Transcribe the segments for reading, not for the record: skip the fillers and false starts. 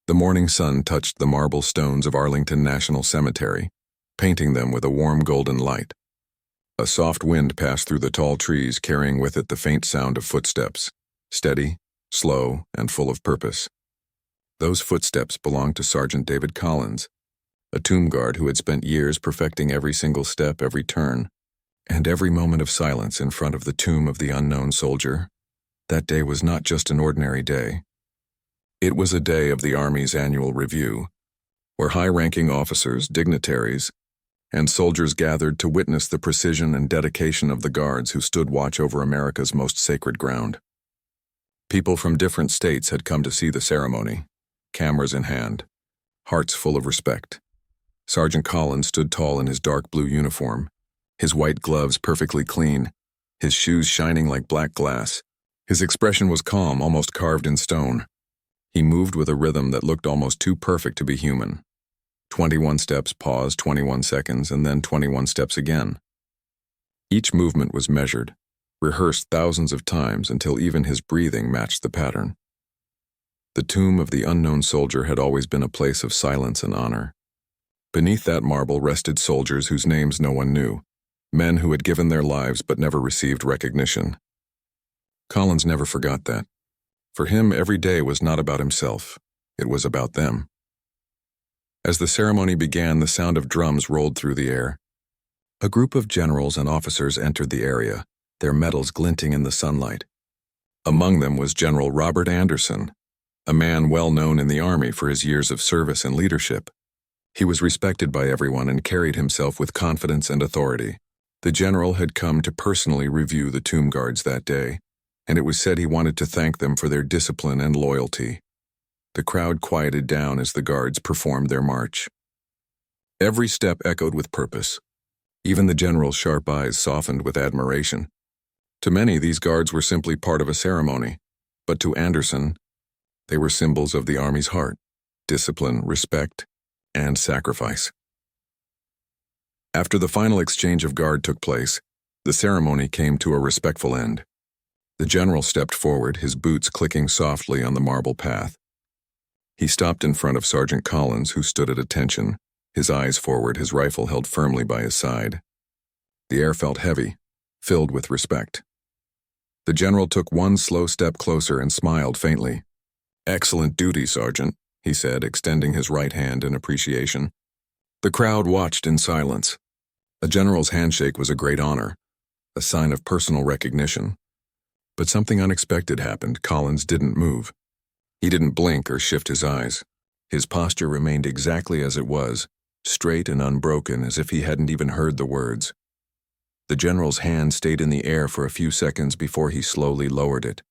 The morning sun touched the marble stones of Arlington National Cemetery, painting them with a warm golden light. A soft wind passed through the tall trees, carrying with it the faint sound of footsteps, steady, slow, and full of purpose. Those footsteps belonged to Sergeant David Collins, a tomb guard who had spent years perfecting every single step, every turn, and every moment of silence in front of the tomb of the unknown soldier. That day was not just an ordinary day. It was a day of the Army's annual review, where high-ranking officers, dignitaries, and soldiers gathered to witness the precision and dedication of the guards who stood watch over America's most sacred ground. People from different states had come to see the ceremony, cameras in hand, hearts full of respect. Sergeant Collins stood tall in his dark blue uniform, his white gloves perfectly clean, his shoes shining like black glass. His expression was calm, almost carved in stone. He moved with a rhythm that looked almost too perfect to be human. 21 steps, pause, 21 seconds, and then 21 steps again. Each movement was measured, rehearsed thousands of times until even his breathing matched the pattern. The tomb of the unknown soldier had always been a place of silence and honor. Beneath that marble rested soldiers whose names no one knew, men who had given their lives but never received recognition. Collins never forgot that. For him, every day was not about himself. It was about them. As the ceremony began, the sound of drums rolled through the air. A group of generals and officers entered the area, their medals glinting in the sunlight. Among them was General Robert Anderson, a man well known in the Army for his years of service and leadership. He was respected by everyone and carried himself with confidence and authority. The general had come to personally review the tomb guards that day, and it was said he wanted to thank them for their discipline and loyalty. The crowd quieted down as the guards performed their march. Every step echoed with purpose. Even the general's sharp eyes softened with admiration. To many, these guards were simply part of a ceremony, but to Anderson, they were symbols of the Army's heart, discipline, respect, and sacrifice. After the final exchange of guard took place, the ceremony came to a respectful end. The general stepped forward, his boots clicking softly on the marble path. He stopped in front of Sergeant Collins, who stood at attention, his eyes forward, his rifle held firmly by his side. The air felt heavy, filled with respect. The general took one slow step closer and smiled faintly. "Excellent duty, Sergeant," he said, extending his right hand in appreciation. The crowd watched in silence. A general's handshake was a great honor, a sign of personal recognition. But something unexpected happened. Collins didn't move. He didn't blink or shift his eyes. His posture remained exactly as it was, straight and unbroken, as if he hadn't even heard the words. The general's hand stayed in the air for a few seconds before he slowly lowered it.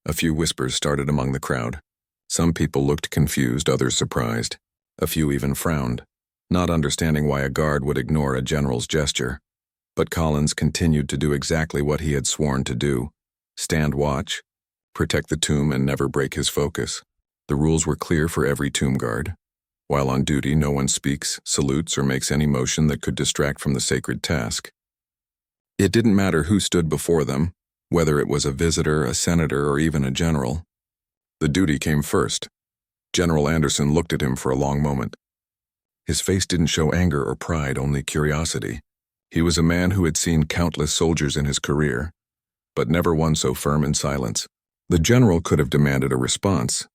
A few whispers started among the crowd. Some people looked confused, others surprised. A few even frowned, not understanding why a guard would ignore a general's gesture. But Collins continued to do exactly what he had sworn to do: stand watch, protect the tomb, and never break his focus. The rules were clear for every tomb guard. While on duty, no one speaks, salutes, or makes any motion that could distract from the sacred task. It didn't matter who stood before them, whether it was a visitor, a senator, or even a general. The duty came first. General Anderson looked at him for a long moment. His face didn't show anger or pride, only curiosity. He was a man who had seen countless soldiers in his career, but never one so firm in silence. The general could have demanded a response,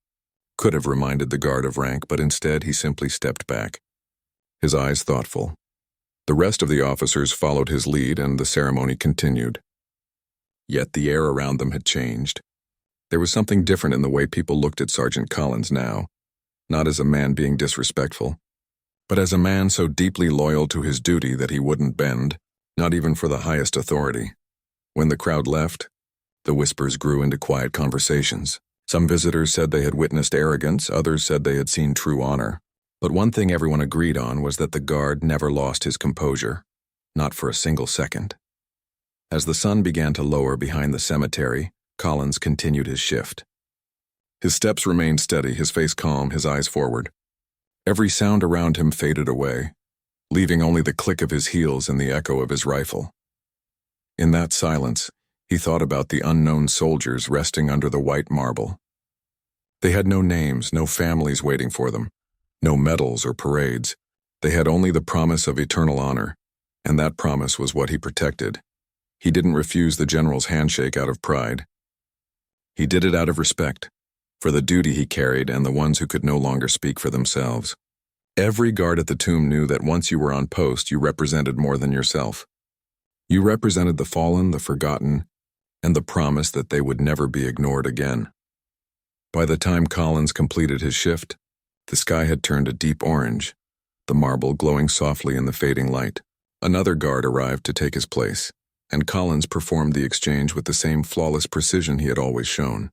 could have reminded the guard of rank, but instead he simply stepped back, his eyes thoughtful. The rest of the officers followed his lead, and the ceremony continued. Yet the air around them had changed. There was something different in the way people looked at Sergeant Collins now, not as a man being disrespectful, but as a man so deeply loyal to his duty that he wouldn't bend, not even for the highest authority. When the crowd left, the whispers grew into quiet conversations. Some visitors said they had witnessed arrogance, others said they had seen true honor. But one thing everyone agreed on was that the guard never lost his composure, not for a single second. As the sun began to lower behind the cemetery, Collins continued his shift. His steps remained steady, his face calm, his eyes forward. Every sound around him faded away, leaving only the click of his heels and the echo of his rifle. In that silence, he thought about the unknown soldiers resting under the white marble. They had no names, no families waiting for them, no medals or parades. They had only the promise of eternal honor, and that promise was what he protected. He didn't refuse the general's handshake out of pride. He did it out of respect, for the duty he carried and the ones who could no longer speak for themselves. Every guard at the tomb knew that once you were on post, you represented more than yourself. You represented the fallen, the forgotten, and the promise that they would never be ignored again. By the time Collins completed his shift, the sky had turned a deep orange, the marble glowing softly in the fading light. Another guard arrived to take his place, and Collins performed the exchange with the same flawless precision he had always shown.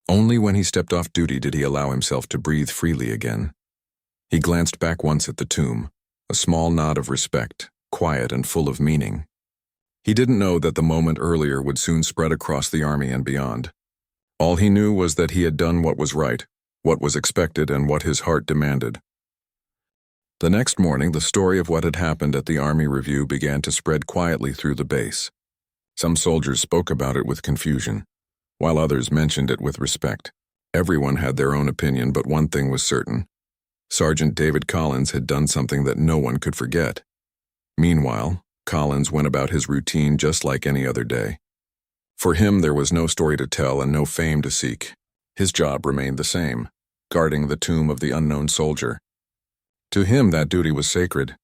Only when he stepped off duty did he allow himself to breathe freely again. He glanced back once at the tomb, a small nod of respect, quiet and full of meaning. He didn't know that the moment earlier would soon spread across the army and beyond. All he knew was that he had done what was right, what was expected, and what his heart demanded. The next morning, the story of what had happened at the Army Review began to spread quietly through the base. Some soldiers spoke about it with confusion, while others mentioned it with respect. Everyone had their own opinion, but one thing was certain. Sergeant David Collins had done something that no one could forget. Meanwhile, Collins went about his routine just like any other day. For him, there was no story to tell and no fame to seek. His job remained the same, guarding the tomb of the unknown soldier. To him, that duty was sacred.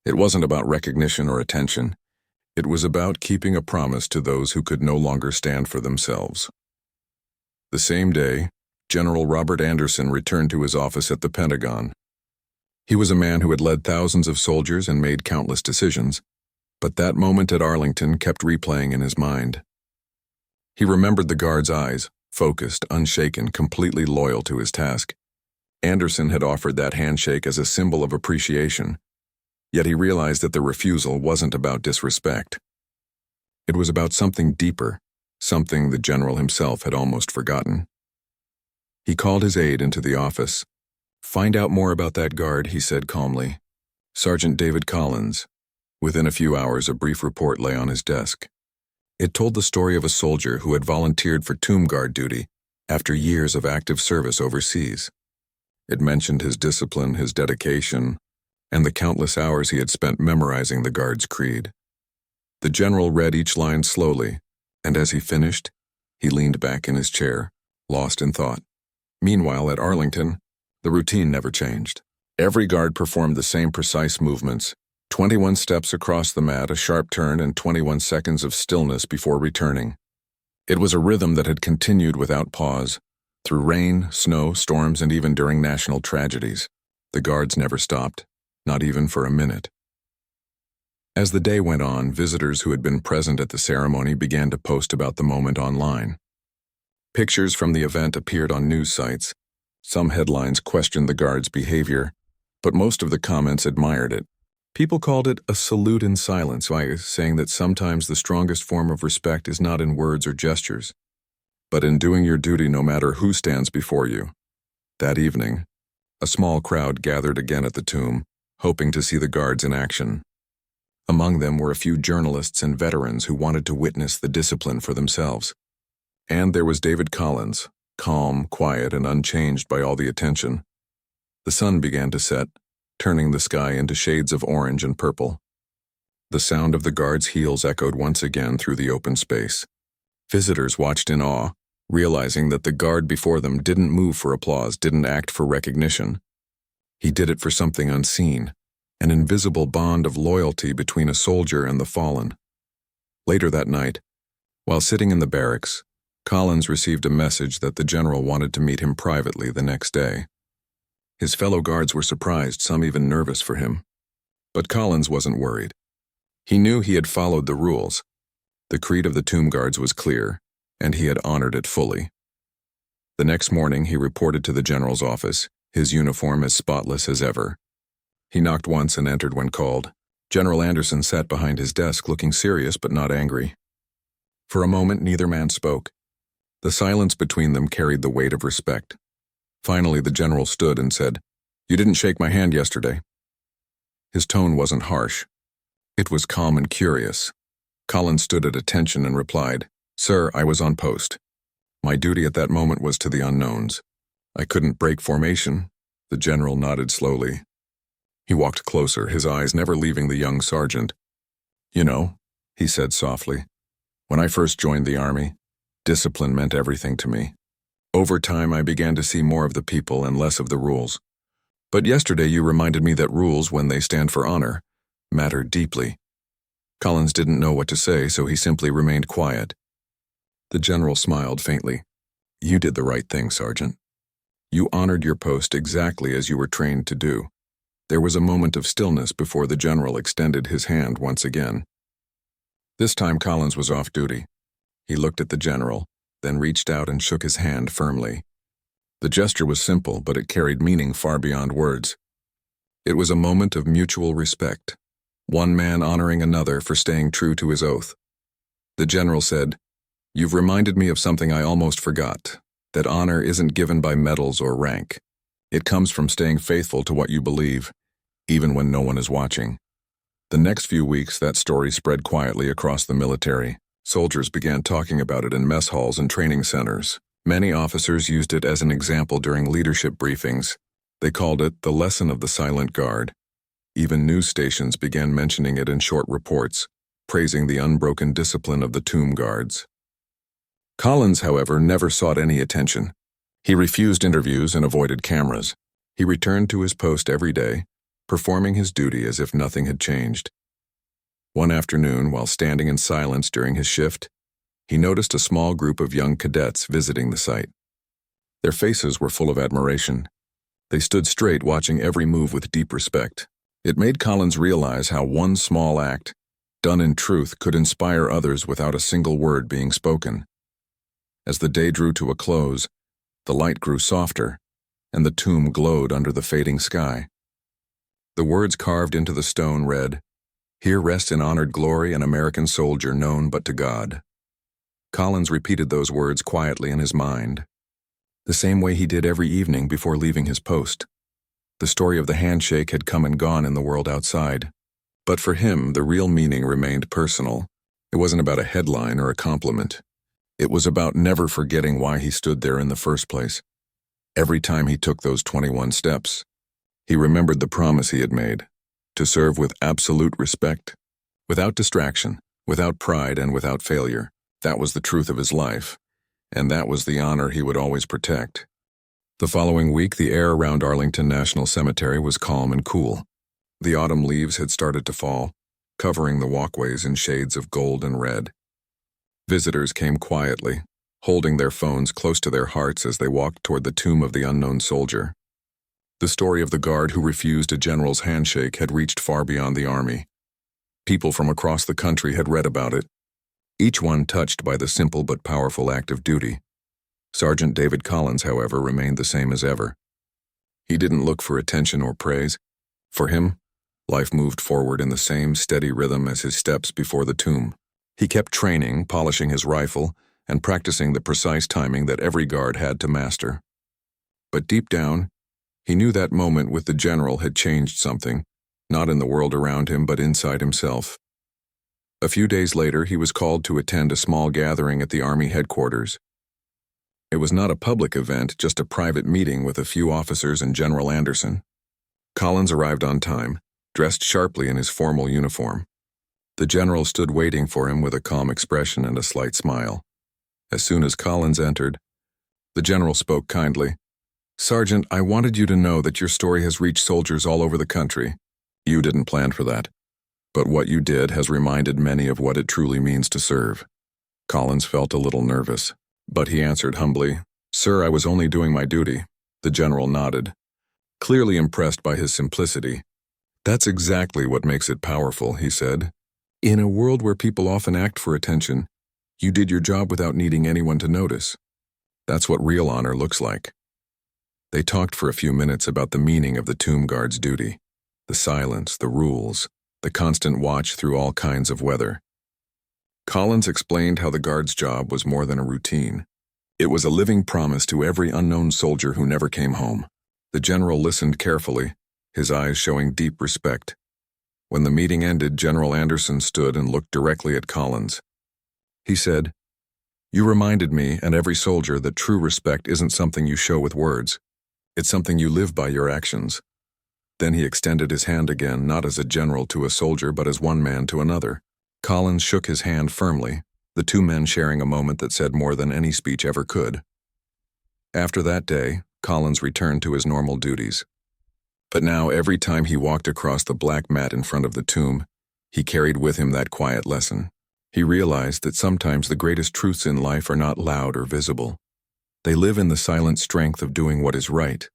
It wasn't about recognition or attention. It was about keeping a promise to those who could no longer stand for themselves. The same day, General Robert Anderson returned to his office at the Pentagon. He was a man who had led thousands of soldiers and made countless decisions, but that moment at Arlington kept replaying in his mind. He remembered the guard's eyes, focused, unshaken, completely loyal to his task. Anderson had offered that handshake as a symbol of appreciation, yet he realized that the refusal wasn't about disrespect. It was about something deeper, something the general himself had almost forgotten. He called his aide into the office. "Find out more about that guard," he said calmly. "Sergeant David Collins." Within a few hours, a brief report lay on his desk. It told the story of a soldier who had volunteered for tomb guard duty after years of active service overseas. It mentioned his discipline, his dedication, and the countless hours he had spent memorizing the guard's creed. The general read each line slowly, and as he finished, he leaned back in his chair, lost in thought. Meanwhile, at Arlington, the routine never changed. Every guard performed the same precise movements: 21 steps across the mat, a sharp turn, and 21 seconds of stillness before returning. It was a rhythm that had continued without pause, through rain, snow, storms, and even during national tragedies. The guards never stopped, not even for a minute. As the day went on, visitors who had been present at the ceremony began to post about the moment online. Pictures from the event appeared on news sites. Some headlines questioned the guard's behavior, but most of the comments admired it. People called it a salute in silence, saying that sometimes the strongest form of respect is not in words or gestures, but in doing your duty no matter who stands before you. That evening, a small crowd gathered again at the tomb, hoping to see the guards in action. Among them were a few journalists and veterans who wanted to witness the discipline for themselves. And there was David Collins, calm, quiet, and unchanged by all the attention. The sun began to set, turning the sky into shades of orange and purple. The sound of the guards' heels echoed once again through the open space. Visitors watched in awe, realizing that the guard before them didn't move for applause, didn't act for recognition. He did it for something unseen, an invisible bond of loyalty between a soldier and the fallen. Later that night, while sitting in the barracks, Collins received a message that the general wanted to meet him privately the next day. His fellow guards were surprised, some even nervous for him. But Collins wasn't worried. He knew he had followed the rules. The creed of the tomb guards was clear, and he had honored it fully. The next morning, he reported to the general's office, his uniform as spotless as ever. He knocked once and entered when called. General Anderson sat behind his desk, looking serious but not angry. For a moment, neither man spoke. The silence between them carried the weight of respect. Finally, the general stood and said, "You didn't shake my hand yesterday." His tone wasn't harsh. It was calm and curious. Collins stood at attention and replied, "Sir, I was on post. My duty at that moment was to the unknowns. I couldn't break formation. The general nodded slowly. He walked closer, his eyes never leaving the young sergeant. You know, he said softly, when I first joined the army, discipline meant everything to me. Over time, I began to see more of the people and less of the rules. But yesterday you reminded me that rules, when they stand for honor, matter deeply. Collins didn't know what to say, so he simply remained quiet. The general smiled faintly. You did the right thing, Sergeant. You honored your post exactly as you were trained to do. There was a moment of stillness before the general extended his hand once again. This time Collins was off duty. He looked at the general, then reached out and shook his hand firmly. The gesture was simple, but it carried meaning far beyond words. It was a moment of mutual respect, one man honoring another for staying true to his oath. The general said, "You've reminded me of something I almost forgot, that honor isn't given by medals or rank. It comes from staying faithful to what you believe, even when no one is watching." The next few weeks, that story spread quietly across the military. Soldiers began talking about it in mess halls and training centers. Many officers used it as an example during leadership briefings. They called it the lesson of the silent guard. Even news stations began mentioning it in short reports, praising the unbroken discipline of the tomb guards. Collins, however, never sought any attention. He refused interviews and avoided cameras. He returned to his post every day, performing his duty as if nothing had changed. One afternoon, while standing in silence during his shift, he noticed a small group of young cadets visiting the site. Their faces were full of admiration. They stood straight, watching every move with deep respect. It made Collins realize how one small act, done in truth, could inspire others without a single word being spoken. As the day drew to a close, the light grew softer, and the tomb glowed under the fading sky. The words carved into the stone read, "Here rests in honored glory an American soldier known but to God." Collins repeated those words quietly in his mind, the same way he did every evening before leaving his post. The story of the handshake had come and gone in the world outside, but for him the real meaning remained personal. It wasn't about a headline or a compliment. It was about never forgetting why he stood there in the first place. Every time he took those 21 steps, he remembered the promise he had made, to serve with absolute respect, without distraction, without pride, and without failure. That was the truth of his life, and that was the honor he would always protect. The following week, the air around Arlington National Cemetery was calm and cool. The autumn leaves had started to fall, covering the walkways in shades of gold and red. Visitors came quietly, holding their phones close to their hearts as they walked toward the tomb of the unknown soldier. The story of the guard who refused a general's handshake had reached far beyond the army. People from across the country had read about it, each one touched by the simple but powerful act of duty. Sergeant David Collins, however, remained the same as ever. He didn't look for attention or praise. For him, life moved forward in the same steady rhythm as his steps before the tomb. He kept training, polishing his rifle, and practicing the precise timing that every guard had to master. But deep down, he knew that moment with the general had changed something, not in the world around him, but inside himself. A few days later, he was called to attend a small gathering at the Army headquarters. It was not a public event, just a private meeting with a few officers and General Anderson. Collins arrived on time, dressed sharply in his formal uniform. The general stood waiting for him with a calm expression and a slight smile. As soon as Collins entered, the general spoke kindly. "Sergeant, I wanted you to know that your story has reached soldiers all over the country. You didn't plan for that. But what you did has reminded many of what it truly means to serve." Collins felt a little nervous, but he answered humbly, "Sir, I was only doing my duty." The general nodded, clearly impressed by his simplicity. "That's exactly what makes it powerful," he said. "In a world where people often act for attention, you did your job without needing anyone to notice. That's what real honor looks like." They talked for a few minutes about the meaning of the tomb guard's duty, the silence, the rules, the constant watch through all kinds of weather. Collins explained how the guard's job was more than a routine. It was a living promise to every unknown soldier who never came home. The general listened carefully, his eyes showing deep respect. When the meeting ended, General Anderson stood and looked directly at Collins. He said, You reminded me and every soldier that true respect isn't something you show with words. It's something you live by your actions." Then he extended his hand again, not as a general to a soldier, but as one man to another. Collins shook his hand firmly, the two men sharing a moment that said more than any speech ever could. After that day, Collins returned to his normal duties. But now, every time he walked across the black mat in front of the tomb, he carried with him that quiet lesson. He realized that sometimes the greatest truths in life are not loud or visible. They live in the silent strength of doing what is right,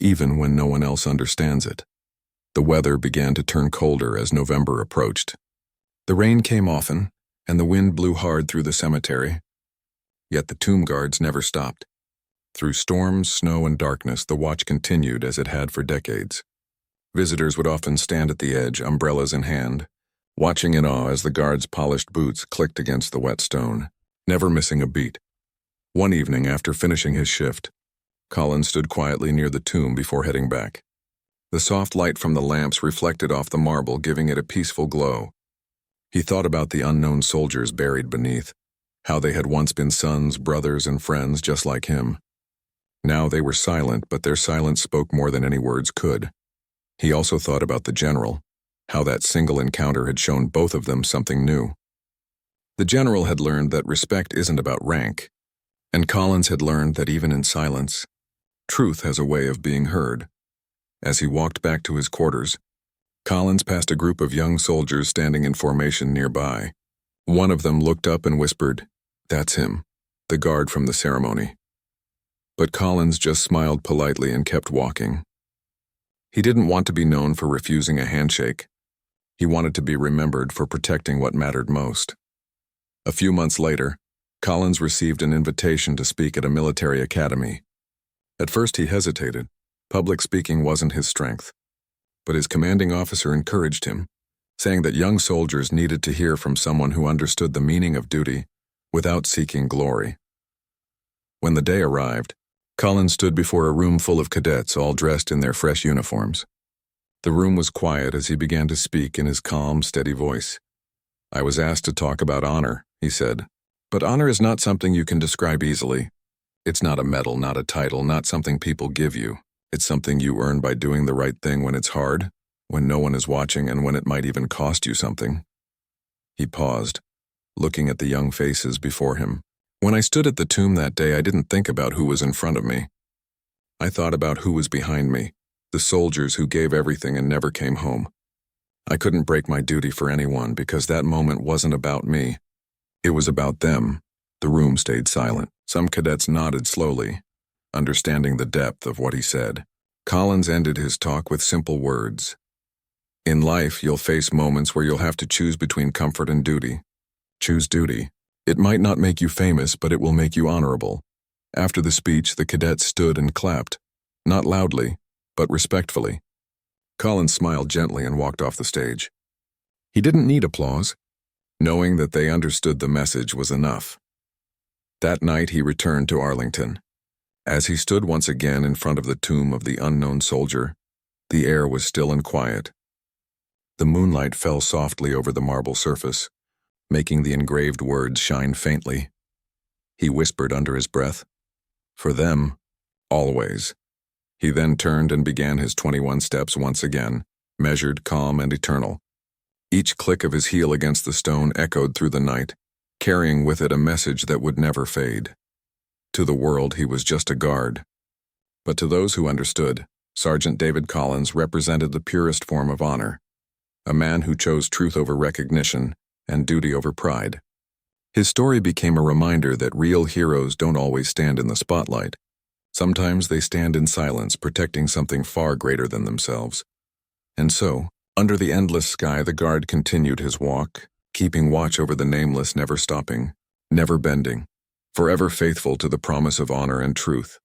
even when no one else understands it. The weather began to turn colder as November approached. The rain came often, and the wind blew hard through the cemetery. Yet the tomb guards never stopped. Through storms, snow, and darkness, the watch continued as it had for decades. Visitors would often stand at the edge, umbrellas in hand, watching in awe as the guards' polished boots clicked against the wet stone, never missing a beat. One evening, after finishing his shift, Collins stood quietly near the tomb before heading back. The soft light from the lamps reflected off the marble, giving it a peaceful glow. He thought about the unknown soldiers buried beneath, how they had once been sons, brothers, and friends just like him. Now they were silent, but their silence spoke more than any words could. He also thought about the general, how that single encounter had shown both of them something new. The general had learned that respect isn't about rank, and Collins had learned that even in silence, truth has a way of being heard. As he walked back to his quarters, Collins passed a group of young soldiers standing in formation nearby. One of them looked up and whispered, "That's him, the guard from the ceremony." But Collins just smiled politely and kept walking. He didn't want to be known for refusing a handshake. He wanted to be remembered for protecting what mattered most. A few months later, Collins received an invitation to speak at a military academy. At first he hesitated. Public speaking wasn't his strength. But his commanding officer encouraged him, saying that young soldiers needed to hear from someone who understood the meaning of duty without seeking glory. When the day arrived, Collins stood before a room full of cadets all dressed in their fresh uniforms. The room was quiet as he began to speak in his calm, steady voice. "I was asked to talk about honor," he said. "But honor is not something you can describe easily. It's not a medal, not a title, not something people give you. It's something you earn by doing the right thing when it's hard, when no one is watching, and when it might even cost you something." He paused, looking at the young faces before him. "When I stood at the tomb that day, I didn't think about who was in front of me. I thought about who was behind me, the soldiers who gave everything and never came home. I couldn't break my duty for anyone because that moment wasn't about me. It was about them." The room stayed silent. Some cadets nodded slowly, understanding the depth of what he said. Collins ended his talk with simple words. "In life, you'll face moments where you'll have to choose between comfort and duty. Choose duty. It might not make you famous, but it will make you honorable." After the speech, the cadets stood and clapped, not loudly, but respectfully. Collins smiled gently and walked off the stage. He didn't need applause. Knowing that they understood the message was enough. That night he returned to Arlington. As he stood once again in front of the tomb of the unknown soldier, the air was still and quiet. The moonlight fell softly over the marble surface, making the engraved words shine faintly. He whispered under his breath, "For them, always." He then turned and began his 21 steps once again, measured, calm, and eternal. Each click of his heel against the stone echoed through the night, carrying with it a message that would never fade. To the world, he was just a guard. But to those who understood, Sergeant David Collins represented the purest form of honor, a man who chose truth over recognition and duty over pride. His story became a reminder that real heroes don't always stand in the spotlight. Sometimes they stand in silence, protecting something far greater than themselves. And so, under the endless sky, the guard continued his walk, keeping watch over the nameless, never stopping, never bending, forever faithful to the promise of honor and truth.